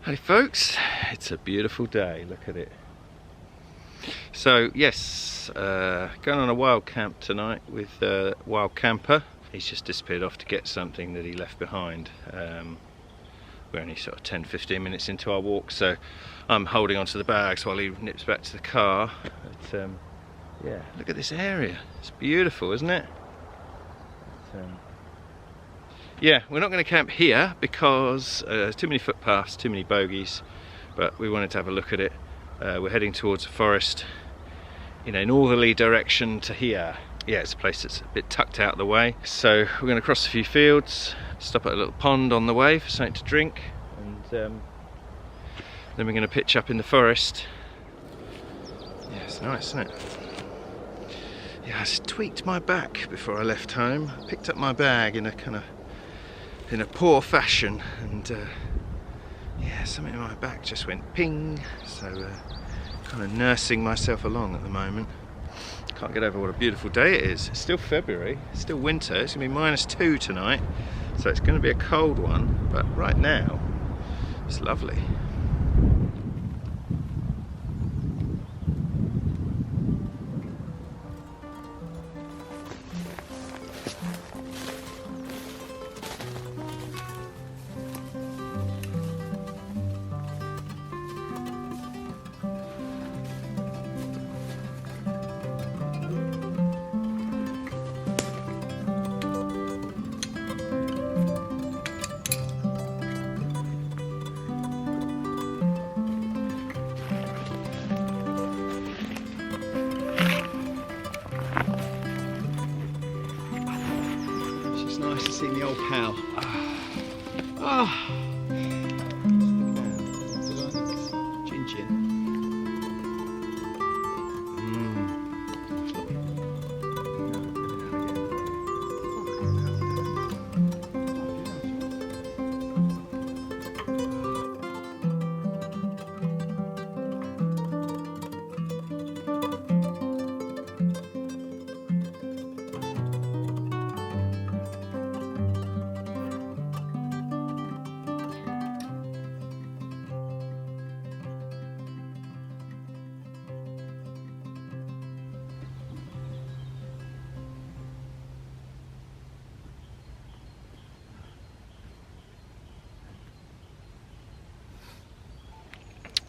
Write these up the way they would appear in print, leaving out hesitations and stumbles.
Hey folks, it's a beautiful day, look at it. So yes, going on a wild camp tonight with Wild Camper. He's just disappeared off to get something that he left behind. We're only sort of 10-15 minutes into our walk, so I'm holding onto the bags while he nips back to the car. But yeah, look at this area, it's beautiful, isn't it? Yeah, we're not going to camp here because there's too many footpaths, too many bogies, but we wanted to have a look at it. We're heading towards a forest in a northerly direction to here. Yeah, it's a place that's a bit tucked out of the way. So we're going to cross a few fields, stop at a little pond on the way for something to drink, and then we're going to pitch up in the forest. Yeah, it's nice, isn't it? Yeah, I just tweaked my back before I left home. I picked up my bag in a poor fashion, and yeah, something in my back just went ping, so kind of nursing myself along at the moment. Can't get over what a beautiful day it is. It's still February, it's still winter, it's going to be -2 tonight, so it's going to be a cold one, but right now it's lovely. Nice to see the old pal. Chin chin.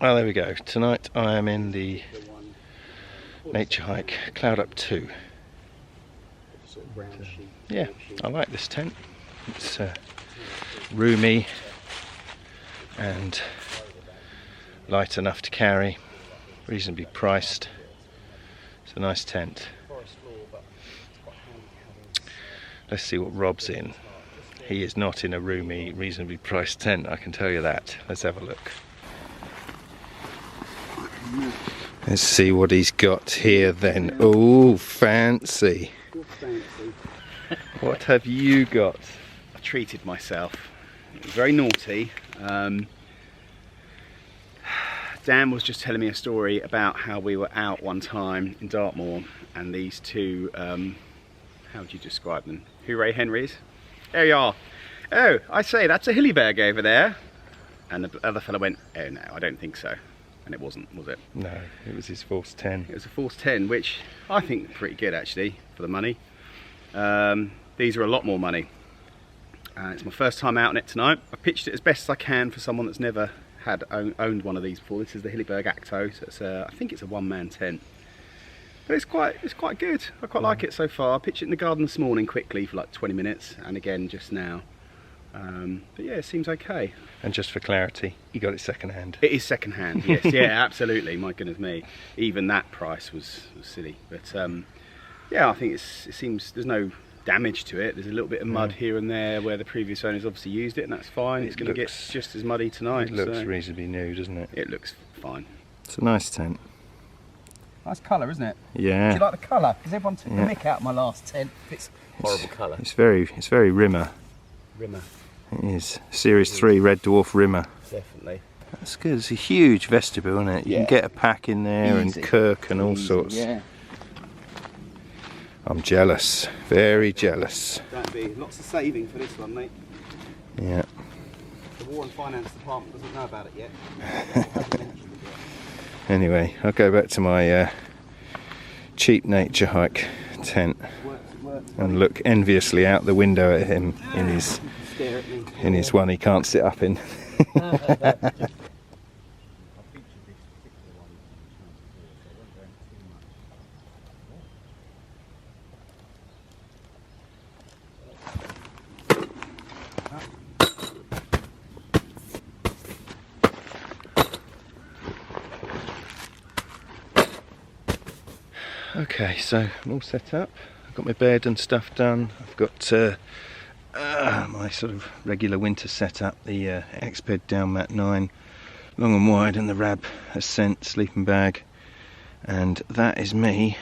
Well, there we go. Tonight I am in the Naturehike Cloud Up 2. Yeah, I like this tent. It's roomy and light enough to carry, reasonably priced. It's a nice tent. Let's see what Rob's in. He is not in a roomy, reasonably priced tent, I can tell you that. Let's have a look. Let's see what he's got here then. Oh, fancy. What have you got? I treated myself. It was very naughty. Dan was just telling me a story about how we were out one time in Dartmoor and these two, how would you describe them? Hooray Henrys? There you are. Oh, I say, that's a Hilleberg over there. And the other fellow went, oh no, I don't think so. And it wasn't, was it? No, it was his Force 10. It was a Force 10, which I think pretty good actually for the money. These are a lot more money. It's my first time out on it tonight. I pitched it as best as I can for someone that's never had owned one of these before. This is the Hilleberg Akto, so it's I think it's a one-man tent. But it's quite good. I quite like it so far. I pitched it in the garden this morning quickly for like 20 minutes, and again just now. But yeah, it seems okay. And just for clarity, you got it second hand. It is second hand, yes, yeah, absolutely. My goodness me, even that price was silly. But yeah, I think it seems there's no damage to it. There's a little bit of mud here and there where the previous owners obviously used it, and that's fine. It's going to get just as muddy tonight. It looks reasonably new, doesn't it? It looks fine. It's a nice tent. Nice colour, isn't it? Yeah. Do you like the colour? Because everyone took the mick out of my last tent. It's horrible colour. It's very Rimmer. Rimmer. It is. Series 3 Red Dwarf Rimmer. Definitely. That's good. It's a huge vestibule, isn't it? You can get a pack in there. Easy. And Kirk and all sorts. Yeah. I'm jealous. Very jealous. Don't be. Lots of saving for this one, mate. Yeah. The War and Finance Department doesn't know about it yet. Hasn't mentioned it yet. Anyway, I'll go back to my cheap Naturehike tent and look enviously out the window at him in his one he can't sit up in. Okay, so I'm all set up. I've got my bed and stuff done. I've got my sort of regular winter setup, the X-Bed down mat 9, long and wide, and the Rab Ascent sleeping bag, and that is me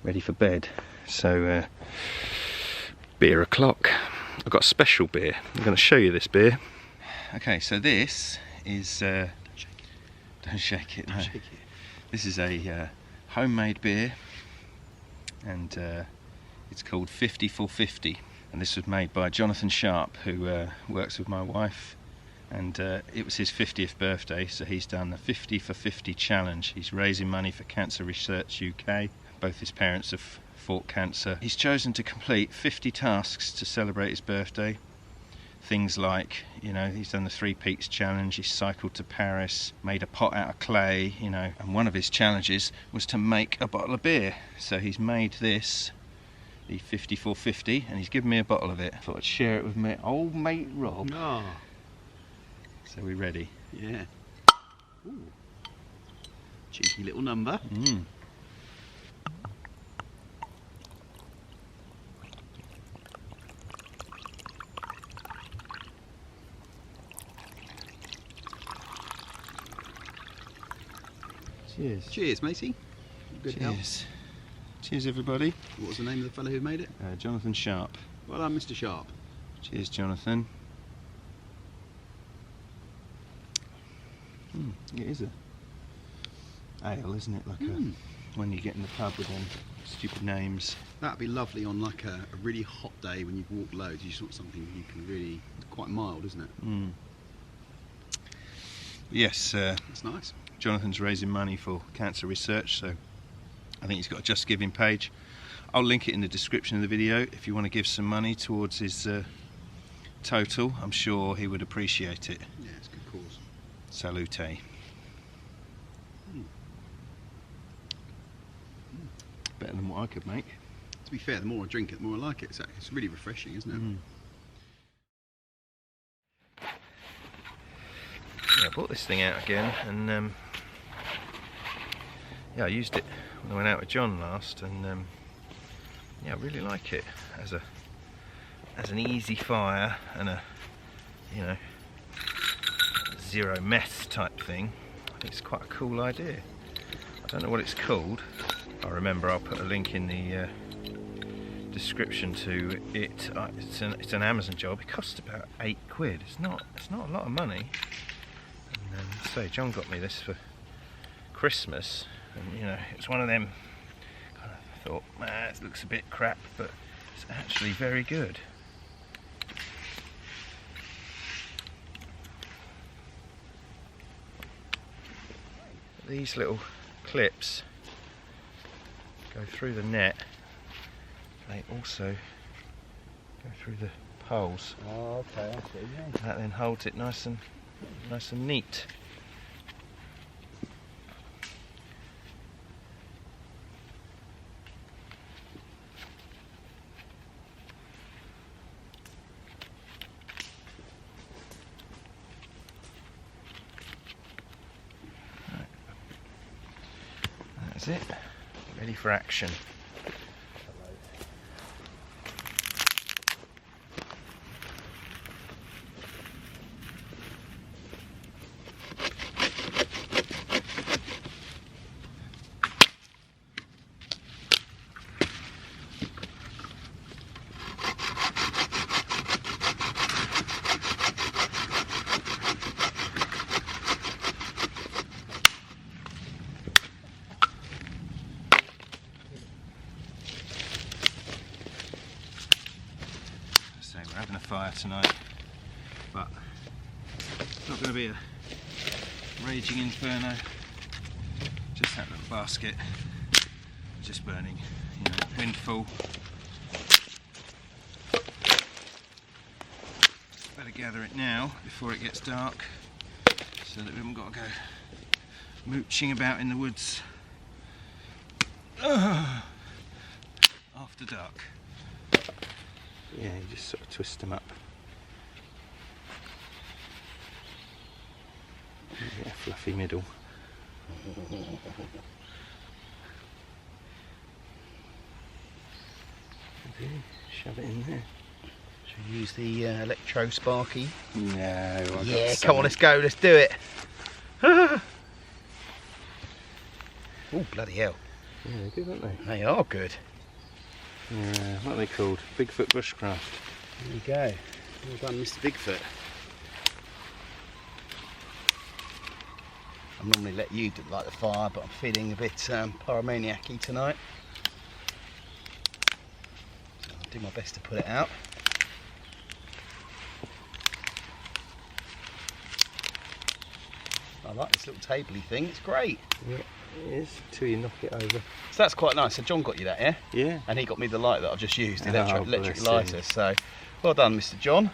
ready for bed. So beer o'clock. I've got a special beer. I'm going to show you this beer. Okay, so this is don't shake it. No. This is a homemade beer, and it's called 50 for 50, and this was made by Jonathan Sharp, who works with my wife, and it was his 50th birthday, so he's done the 50 for 50 challenge. He's raising money for Cancer Research UK. Both his parents have fought cancer. He's chosen to complete 50 tasks to celebrate his birthday. Things like, you know, he's done the 3 Peaks challenge, he's cycled to Paris, made a pot out of clay, you know, and one of his challenges was to make a bottle of beer. So he's made this, the 5450, and he's given me a bottle of it. I thought I'd share it with my old mate Rob. Oh. So we're ready. Yeah. Ooh. Cheeky little number. Mm. Cheers. Cheers, matey. Good help. Cheers. Cheers, everybody. What was the name of the fellow who made it? Jonathan Sharp. Well done, Mr. Sharp. Cheers, Jonathan. It is a ale, isn't it? Like a when you get in the pub with them stupid names. That'd be lovely on like a really hot day when you've walked loads. You just want something you can really, it's quite mild, isn't it? Mm. Yes. That's nice. Jonathan's raising money for cancer research, so I think he's got a Just Giving page. I'll link it in the description of the video if you want to give some money towards his total. I'm sure he would appreciate it. Yeah, it's a good cause. Salute. Better than what I could make. To be fair, the more I drink it, the more I like it. It's really refreshing, isn't it? Yeah, I brought this thing out again, and yeah, I used it when I went out with John last, and yeah, I really like it as an easy fire and a, you know, zero meth type thing. I think it's quite a cool idea. I don't know what it's called. I remember I'll put a link in the description to it. It's an Amazon job. It costs about £8. It's not a lot of money. And so John got me this for Christmas, and you know, it's one of them kind of thought, it looks a bit crap, but it's actually very good. These little clips go through the net. They also go through the poles. Oh, okay, I see. Yeah. That then holds it nice and neat. Right. That's it. Ready for action. We're having a fire tonight, but It's not going to be a raging inferno. Just that little basket, just burning, you know, windfall. Better gather it now before it gets dark, so that we haven't got to go mooching about in the woods after dark. Yeah, you just sort of twist them up. You get a fluffy middle. Okay, shove it in there. Should we use the electro sparky? No. Yeah, come on, let's go, let's do it. Oh, bloody hell. Yeah, they're good, aren't they? They are good. Yeah, what are they called? Bigfoot bushcraft. There you go. Well done, Mr. Bigfoot. I normally let you light the fire, but I'm feeling a bit pyromaniac-y tonight. So I'll do my best to put it out. I like this little tabley thing, it's great. Yeah, it is, until you knock it over. So that's quite nice. So John got you that, yeah? Yeah. And he got me the light that I've just used, the Oh, electric bless lighter. him. So well done, Mr. John.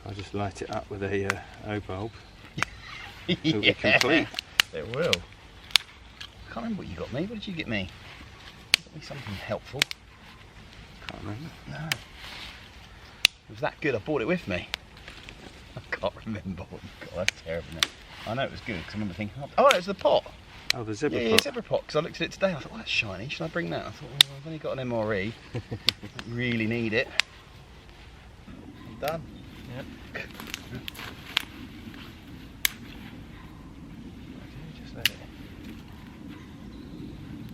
I'll just light it up with a O bulb. It'll Yeah, be complete. it will. I can't remember what you got me. What did you get me? You got me something helpful. Can't remember. No. It was that good, I brought it with me. I can't remember what you got. That's terrible, isn't it? I know it was good because I remember thinking, oh, it was the pot. Oh, the zebra Yeah, pot. zebra pot. Because I looked at it today. I thought, oh, that's shiny. Should I bring that? I thought, well, I've only got an MRE. I don't really need it. I'm done. Yep. Just let it.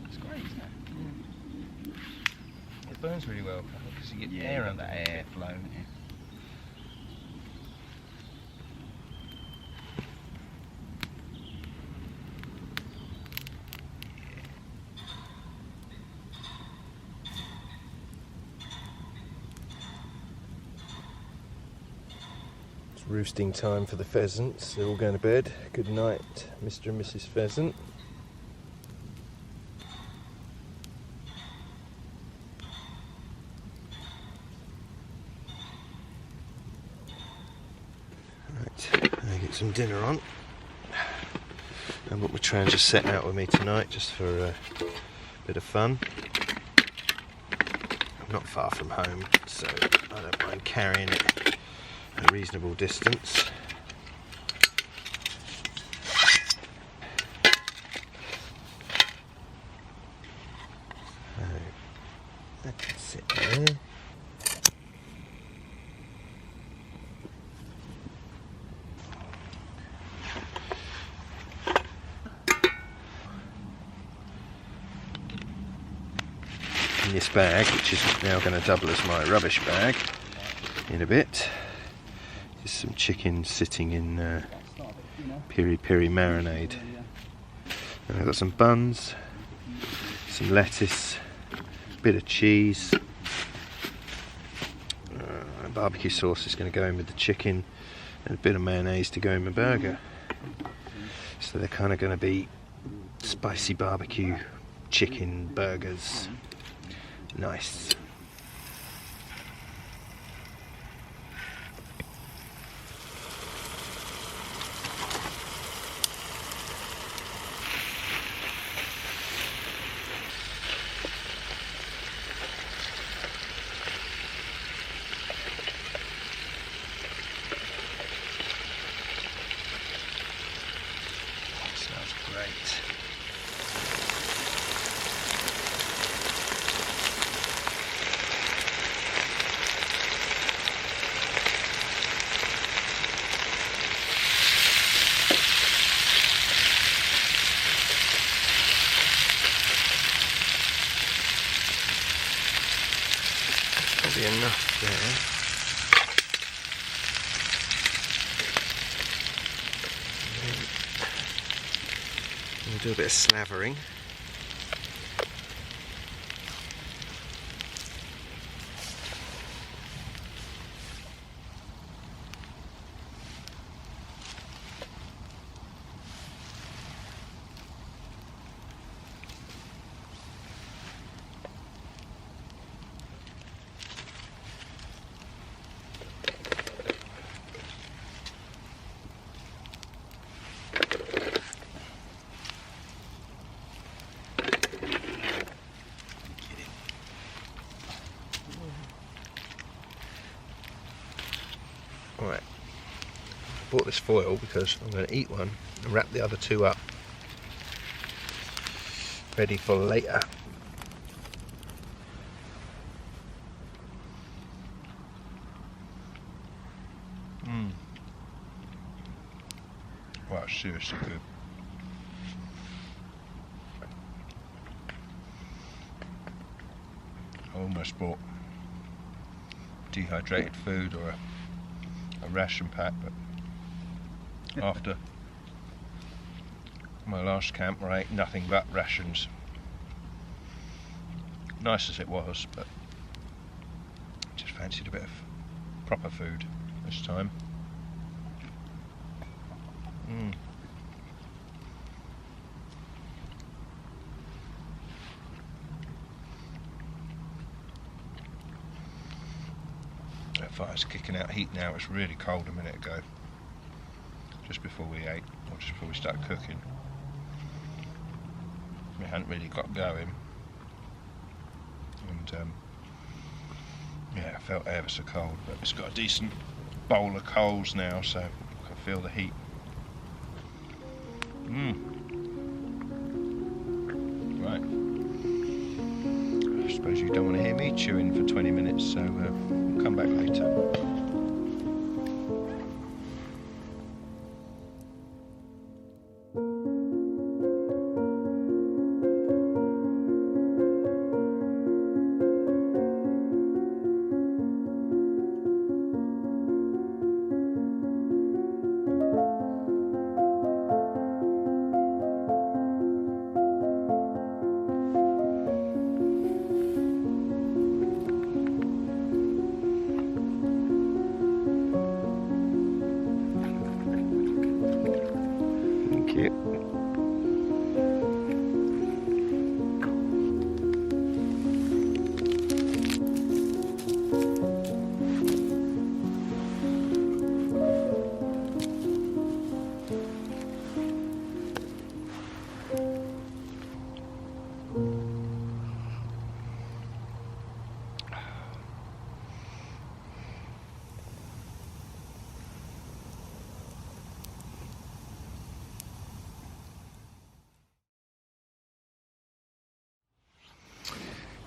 It's great, isn't it? It burns really well because you get Air air and under that it. air flow. Yeah. It's roosting time for the pheasants. They're all going to bed. Good night, Mr. and Mrs. Pheasant. Right, I get some dinner on. I've got my Trangia set out with me tonight just for a bit of fun. I'm not far from home, so I don't mind carrying it a reasonable distance. So that can sit there. In this bag, which is now going to double as my rubbish bag in a bit, is some chicken sitting in piri piri marinade. And I've got some buns, some lettuce, a bit of cheese, barbecue sauce is going to go in with the chicken, and a bit of mayonnaise to go in my burger. So they're kind of going to be spicy barbecue chicken burgers. Nice. Smells great. Be enough there. We'll do a bit of slavering. Right, I bought this foil because I'm going to eat one and wrap the other two up, ready for later. Wow, seriously good. I almost bought dehydrated food or a ration pack, but after my last camp where I ate nothing but rations, nice as it was, but just fancied a bit of proper food this time. That fire's kicking out heat now. It's really cold a minute ago, just before we ate, or just before we started cooking. We hadn't really got going, and yeah, it felt ever so cold, but it's got a decent bowl of coals now, so I can feel the heat. Right. I suppose you don't want to hear me chewing for 20 minutes, so we'll come back later.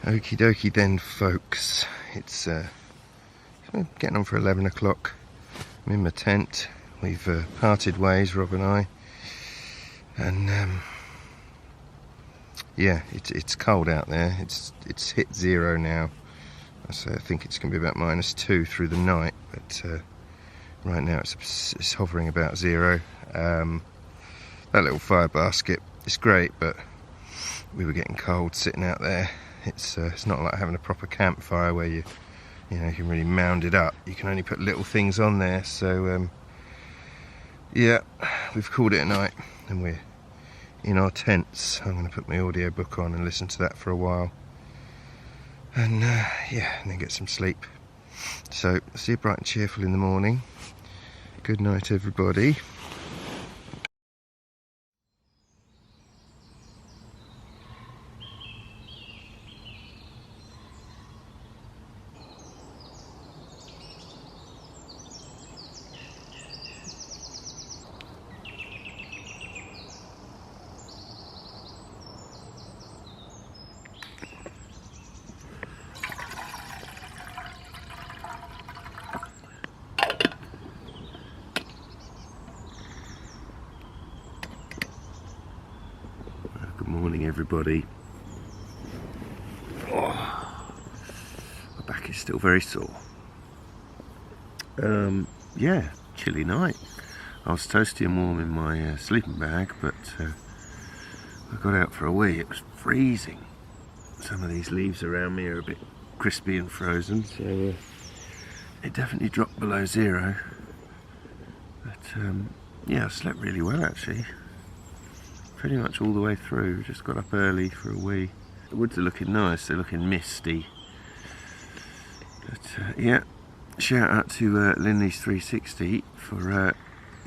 Okie dokie then, folks. It's getting on for 11 o'clock. I'm in my tent. We've parted ways, Rob and I. And yeah, it's cold out there. It's hit 0 now. So I think it's going to be about -2 through the night. But right now it's hovering about 0. That little fire basket is great, but we were getting cold sitting out there. It's not like having a proper campfire where you can really mound it up. You can only put little things on there. So yeah, we've called it a night and we're in our tents. I'm going to put my audiobook on and listen to that for a while, and yeah, and then get some sleep. So see you bright and cheerful in the morning. Good night, everybody. Good morning, everybody. Oh, my back is still very sore. Yeah, chilly night. I was toasty and warm in my sleeping bag, but I got out for a wee. It was freezing. Some of these leaves around me are a bit crispy and frozen, so it definitely dropped below 0. But yeah, I slept really well actually. Pretty much all the way through. Just got up early for a wee. The woods are looking nice, they're looking misty. But yeah, shout out to Linley's 360 for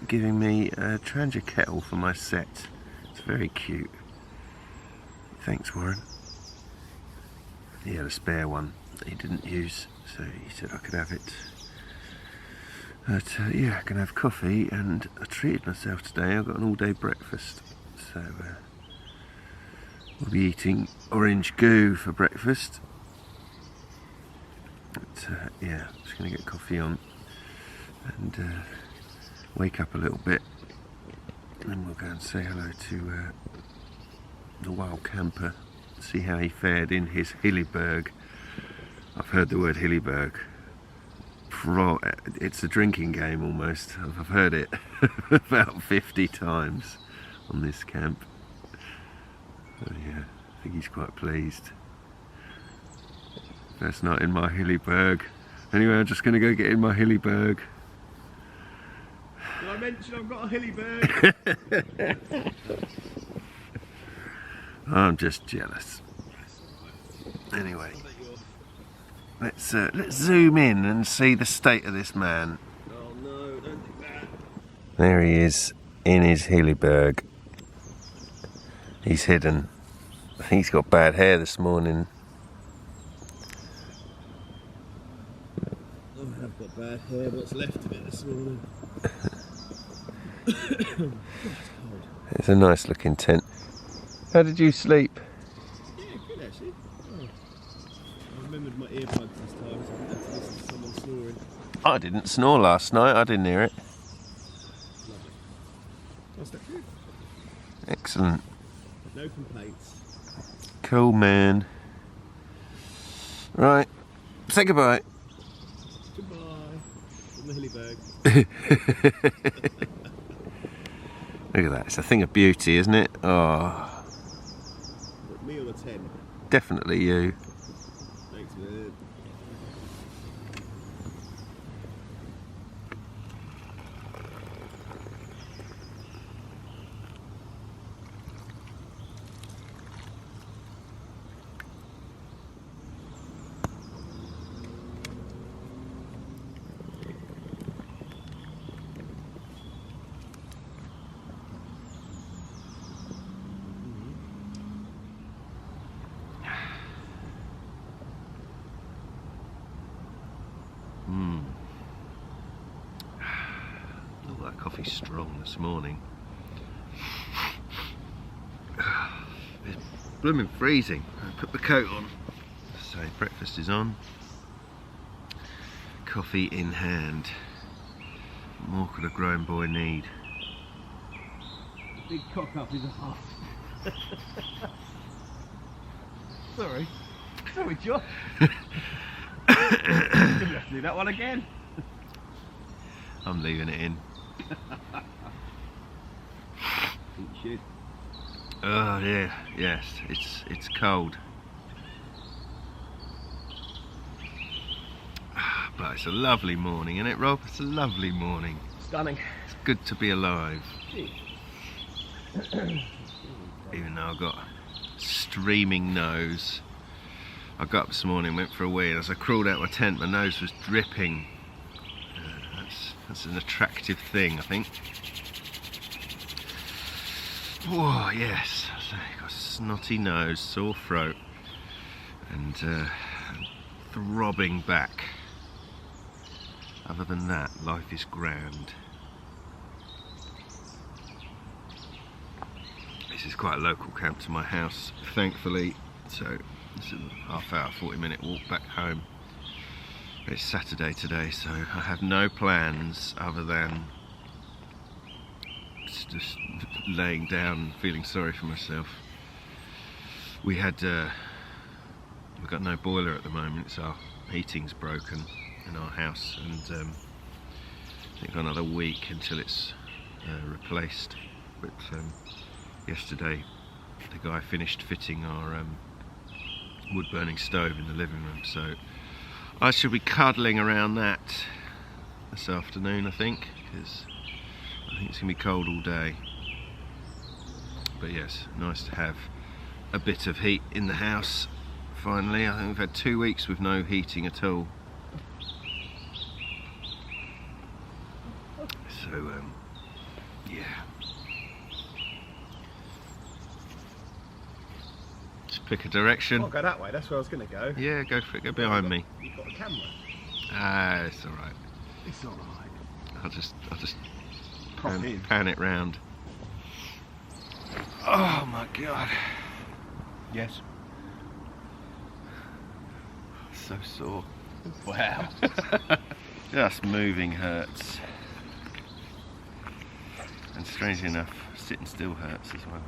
giving me a Trangia kettle for my set. It's very cute. Thanks, Warren. He had a spare one that he didn't use, so he said I could have it. But yeah, gonna have coffee, and I treated myself today. I've got an all-day breakfast, so we'll be eating orange goo for breakfast. But yeah, just gonna get coffee on and wake up a little bit, and then we'll go and say hello to the wild camper, see how he fared in his Hilleberg. I've heard the word Hilleberg. It's a drinking game almost. I've heard it about 50 times on this camp. So yeah, I think he's quite pleased. First night in my Hilleberg. Anyway, I'm just going to go get in my Hilleberg. Did I mention I've got a Hilleberg? I'm just jealous. Anyway, let's zoom in and see the state of this man. Oh no, don't do that. There he is in his Hilleberg. He's hidden. I think he's got bad hair this morning. I have got bad hair. What's left of it this morning? It's a nice looking tent. How did you sleep? Yeah, good actually. Oh. I remembered my earplugs this time, so I didn't have to listen to someone snoring. I didn't snore last night. I didn't hear it. Lovely. What's that good? Excellent. No complaints. Cool, man. Right. Say goodbye. Goodbye. From the Hilleberg. Look at that. It's a thing of beauty, isn't it? Oh, What, me or the 10? definitely you. Thanks, man. Oh, that coffee's strong this morning. It's blooming freezing. I put the coat on. So breakfast is on. Coffee in hand. What more could a grown boy need? Big cock up is a half. Sorry. Sorry, Josh. You have to do that one again. I'm leaving it in. I think you should. Oh yeah, yes, it's cold. But it's a lovely morning, isn't it, Rob? It's a lovely morning. Stunning. It's good to be alive. Even though I've got a streaming nose. I got up this morning, went for a wee, and as I crawled out my tent, my nose was dripping. That's an attractive thing, I think. Oh yes, so got a snotty nose, sore throat, and throbbing back. Other than that, life is grand. This is quite a local camp to my house, thankfully, so it's a half hour, 40-minute walk back home. It's Saturday today, so I have no plans other than just laying down and feeling sorry for myself. We've got no boiler at the moment, so our heating's broken in our house, and I think another week until it's replaced. But yesterday the guy finished fitting our wood burning stove in the living room, so I shall be cuddling around that this afternoon, I think, because I think it's going to be cold all day. But yes, nice to have a bit of heat in the house finally. I think we've had 2 weeks with no heating at all. So yeah. Just pick a direction. I'll go that way, that's where I was going to go. Yeah, go for it, go behind me. You've got the camera. Ah, it's alright. It's alright. I'll just Pop in. pan it round. Oh my god. Yes. So sore. Wow. Just moving hurts. And strangely enough, sitting still hurts as well.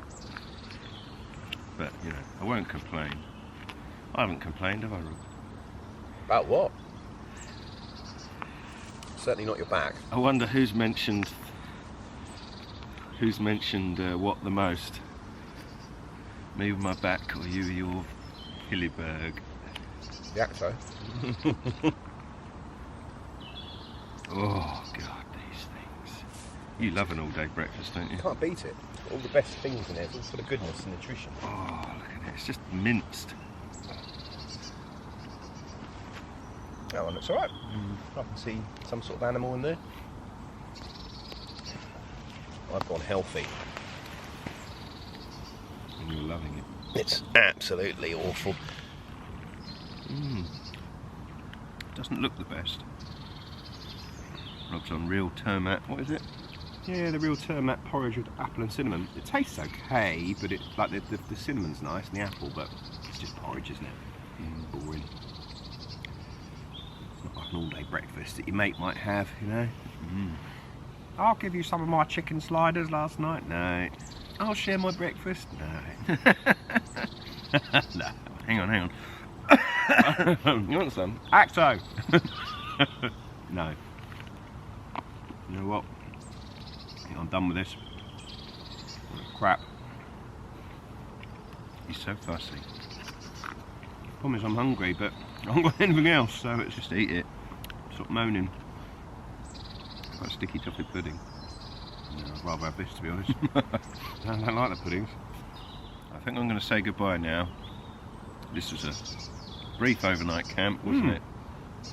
But, you know, I won't complain. I haven't complained, have I, Rob? About what? Certainly not your back. I wonder who's mentioned what the most. Me with my back, or you with your Hilleberg? The Akto. Oh god, these things. You love an all-day breakfast, don't you? You can't beat it. All the best things in there. It's all full of goodness and nutrition. Oh, look at it. It's just minced. That one looks alright. I can see some sort of animal in there. I've gone healthy. And you're loving it. It's absolutely awful. Doesn't look the best. Rob's on real tomat. What is it? Yeah, the real tomat porridge with apple and cinnamon. It tastes okay, but it's like the cinnamon's nice and the apple, but it's just porridge, isn't it? Boring. It's not like an all-day breakfast that your mate might have, you know. I'll give you some of my chicken sliders last night. No. I'll share my breakfast. No. No. Hang on. You want some? Acto. No. You know what? I think I'm done with this. Crap. You're so fussy. Problem is I'm hungry, but I haven't got anything else, so it's just Just eat it. stop moaning. Quite sticky toffee pudding. No, I'd rather have this, to be honest. I don't like the puddings. I think I'm going to say goodbye now. This was a brief overnight camp, wasn't it?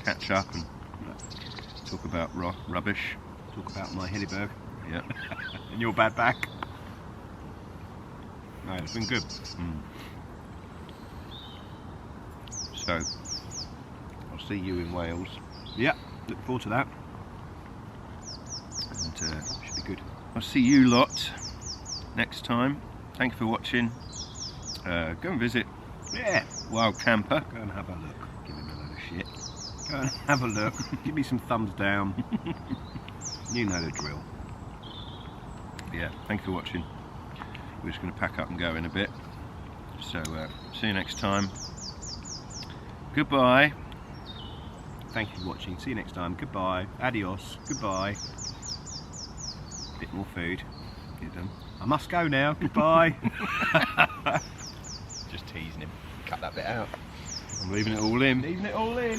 Catch up and talk about rubbish. Talk about my Hilleberg Yeah. and your bad back. No, it's been good. So, I'll see you in Wales. Yeah, look forward to that. And Should be good. I'll see you lot next time. Thank you for watching. Go and visit Yeah. Wild Camper. Go and have a look. Give him a load of shit. Go and have a look. Give me some thumbs down. You know the drill. Yeah, thank you for watching. We're just going to pack up and go in a bit. So, see you next time. Goodbye. Thank you for watching. See you next time. Goodbye. Adios. Goodbye. Bit more food. You're done. I must go now. Goodbye. Just teasing him. Cut that bit out. I'm leaving it all in. Leaving it all in.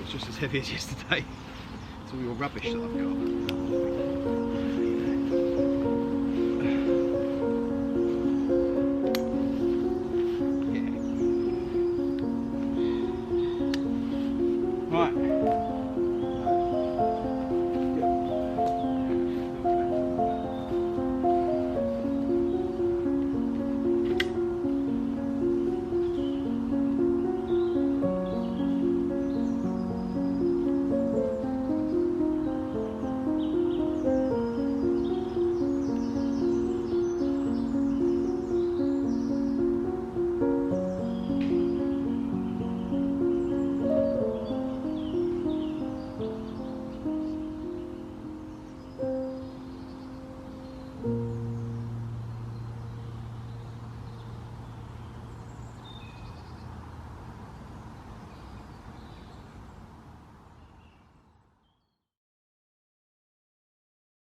Just as heavy as yesterday. It's all your rubbish that I've got.